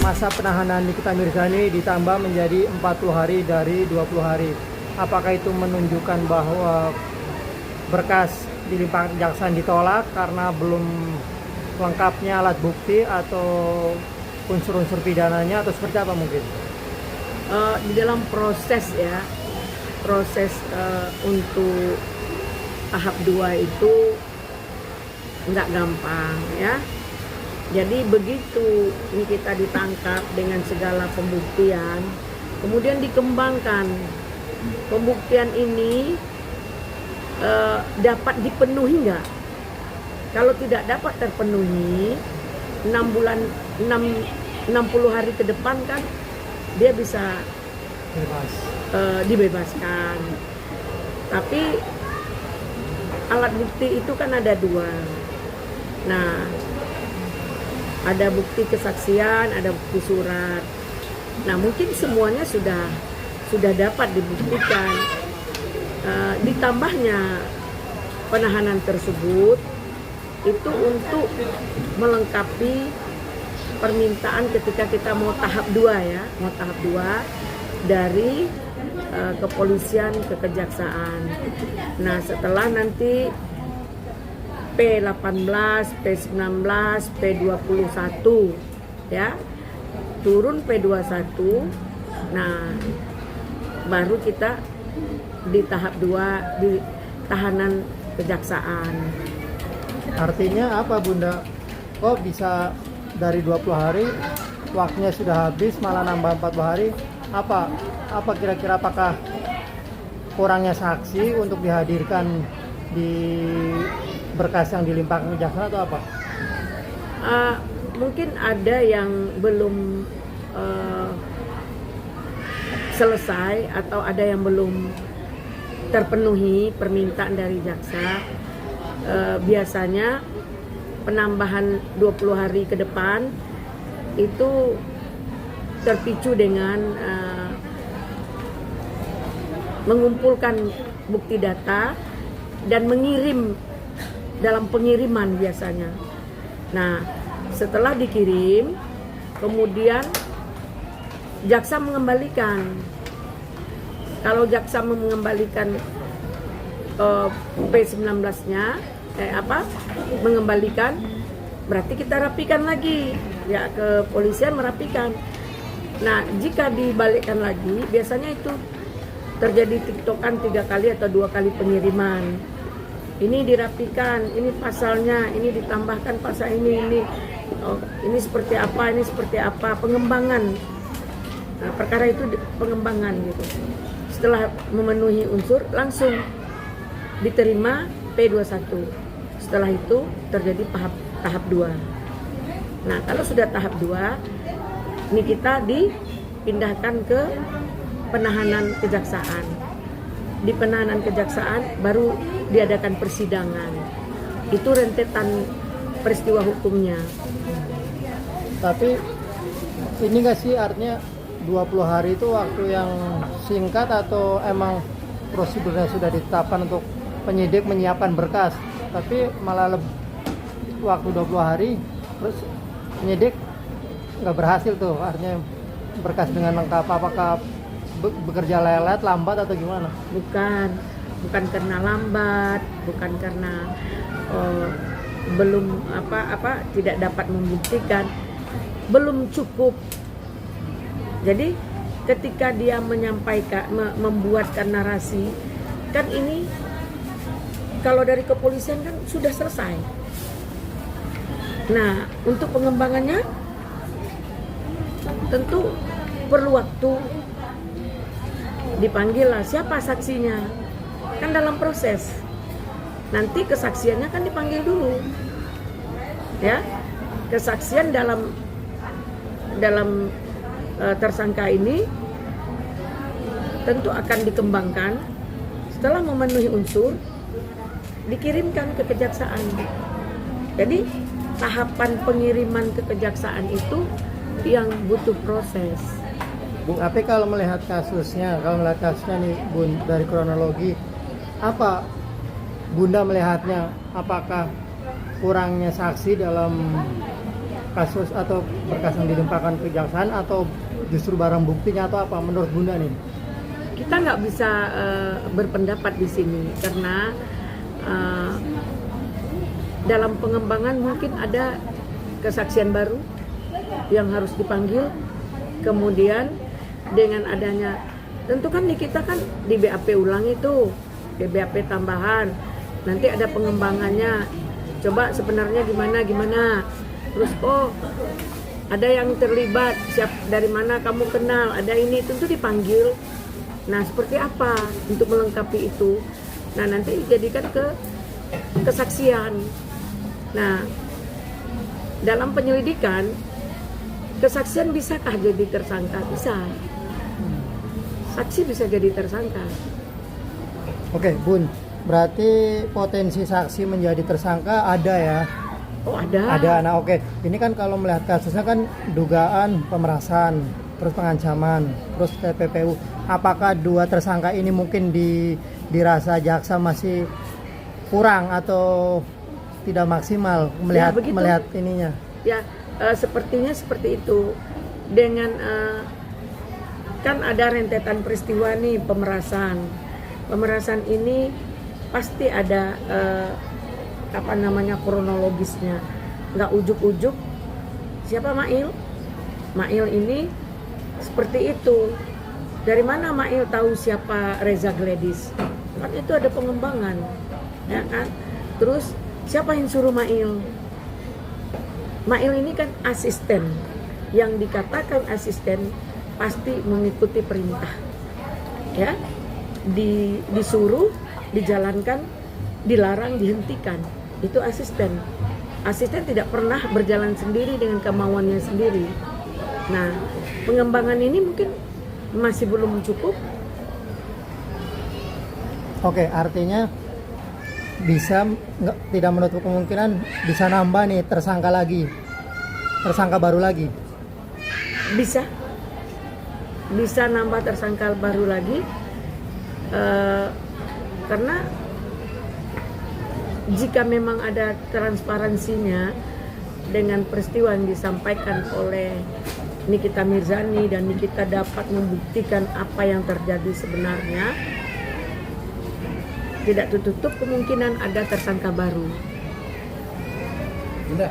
masa penahanan Nikita Mirzani ditambah menjadi 40 hari dari 20 hari. Apakah itu menunjukkan bahwa berkas dilimpahkan kejaksaan ditolak karena belum lengkapnya alat bukti atau unsur-unsur pidananya, atau seperti apa mungkin? Di dalam proses untuk tahap 2 itu nggak gampang ya. Jadi begitu ini kita ditangkap dengan segala pembuktian, kemudian dikembangkan pembuktian ini dapat dipenuhi nggak? Kalau tidak dapat terpenuhi, 60 hari ke depan kan dia bisa dibebaskan. Tapi alat bukti itu kan ada 2. Nah, ada bukti kesaksian, ada bukti surat. Nah, mungkin semuanya sudah dapat dibuktikan. Ditambahnya penahanan tersebut itu untuk melengkapi permintaan ketika kita mau tahap 2 ya, mau tahap 2 dari kepolisian ke kejaksaan. Nah, setelah nanti P18, P19, P21 ya, turun P21. Nah, baru kita di tahap 2 di tahanan kejaksaan. Artinya apa Bunda? Kok bisa dari 20 hari waktunya sudah habis malah nambah 40 hari? Apa kira-kira, apakah kurangnya saksi untuk dihadirkan di berkas yang dilimpahkan kejaksaan atau apa? Mungkin ada yang belum selesai atau ada yang belum terpenuhi permintaan dari jaksa. Biasanya penambahan 20 hari ke depan itu terpicu dengan mengumpulkan bukti data dan mengirim dalam pengiriman biasanya. Nah, setelah dikirim, kemudian jaksa mengembalikan. Kalau jaksa mengembalikan P19-nya, mengembalikan, berarti kita rapikan lagi. Ya, kepolisian merapikan. Nah, jika dibalikkan lagi, biasanya itu terjadi tiktokan 3 kali atau 2 kali pengiriman. Ini dirapikan, ini pasalnya, ini ditambahkan pasal ini seperti apa, pengembangan. Nah, perkara itu pengembangan gitu. Setelah memenuhi unsur, langsung diterima P21. Setelah itu terjadi tahap 2. Nah, kalau sudah tahap 2, ini kita dipindahkan ke penahanan kejaksaan. Di penahanan kejaksaan baru diadakan persidangan. Itu rentetan peristiwa hukumnya. Tapi ini nggak sih artinya 20 hari itu waktu yang singkat atau emang prosedurnya sudah ditetapkan untuk penyidik menyiapkan berkas, tapi malah waktu 20 hari terus penyidik nggak berhasil tuh, artinya berkas dengan lengkap. Apakah bekerja lelet, lambat atau gimana? Bukan karena lambat, bukan karena belum tidak dapat membuktikan, belum cukup. Jadi ketika dia menyampaikan, membuatkan narasi, kan ini kalau dari kepolisian kan sudah selesai. Nah, untuk pengembangannya tentu perlu waktu. Dipanggil lah siapa saksinya, kan dalam proses. Nanti kesaksiannya kan dipanggil dulu, ya. Kesaksian dalam tersangka ini tentu akan dikembangkan. Setelah memenuhi unsur, dikirimkan ke kejaksaan. Jadi tahapan pengiriman ke kejaksaan itu yang butuh proses. Bung Ape, kalau melihat kasusnya nih Bun, dari kronologi, apa Bunda melihatnya? Apakah kurangnya saksi dalam kasus atau berkas yang dilimpahkan ke kejaksaan atau justru barang buktinya atau apa menurut Bunda nih? Kita nggak bisa berpendapat di sini karena dalam pengembangan mungkin ada kesaksian baru yang harus dipanggil, kemudian dengan adanya tentu kan di kita kan di BAP ulang itu, di BAP tambahan, nanti ada pengembangannya, coba sebenarnya gimana, terus oh ada yang terlibat, dari mana kamu kenal, ada ini, tentu dipanggil. Nah seperti apa untuk melengkapi itu, nah nanti dijadikan ke kesaksian. Nah dalam penyelidikan kesaksian bisakah jadi tersangka? Bisa. Saksi bisa jadi tersangka. Oke, Bun. Berarti potensi saksi menjadi tersangka ada ya? Oh, ada. Ada. Nah, oke. Ini kan kalau melihat kasusnya kan dugaan pemerasan, terus pengancaman, terus TPPU. Apakah dua tersangka ini mungkin dirasa jaksa masih kurang atau tidak maksimal melihat ininya? Ya, sepertinya seperti itu. Dengan kan ada rentetan peristiwa nih pemerasan. Pemerasan ini pasti ada kronologisnya. Nggak ujuk-ujuk. Siapa Mail? Mail ini seperti itu. Dari mana Mail tahu siapa Reza Gladys? Kan itu ada pengembangan, ya kan? Terus siapa yang suruh Mail? Mail ini kan asisten. Yang dikatakan asisten pasti mengikuti perintah, ya, disuruh, dijalankan, dilarang, dihentikan. Itu asisten. Asisten tidak pernah berjalan sendiri dengan kemauannya sendiri. Nah, pengembangan ini mungkin masih belum cukup. Oke, artinya bisa tidak menutup kemungkinan bisa nambah nih tersangka baru lagi. Bisa nambah tersangka baru lagi karena jika memang ada transparansinya dengan peristiwa yang disampaikan oleh Nikita Mirzani dan Nikita dapat membuktikan apa yang terjadi sebenarnya, tidak tutup kemungkinan ada tersangka baru. Bunda.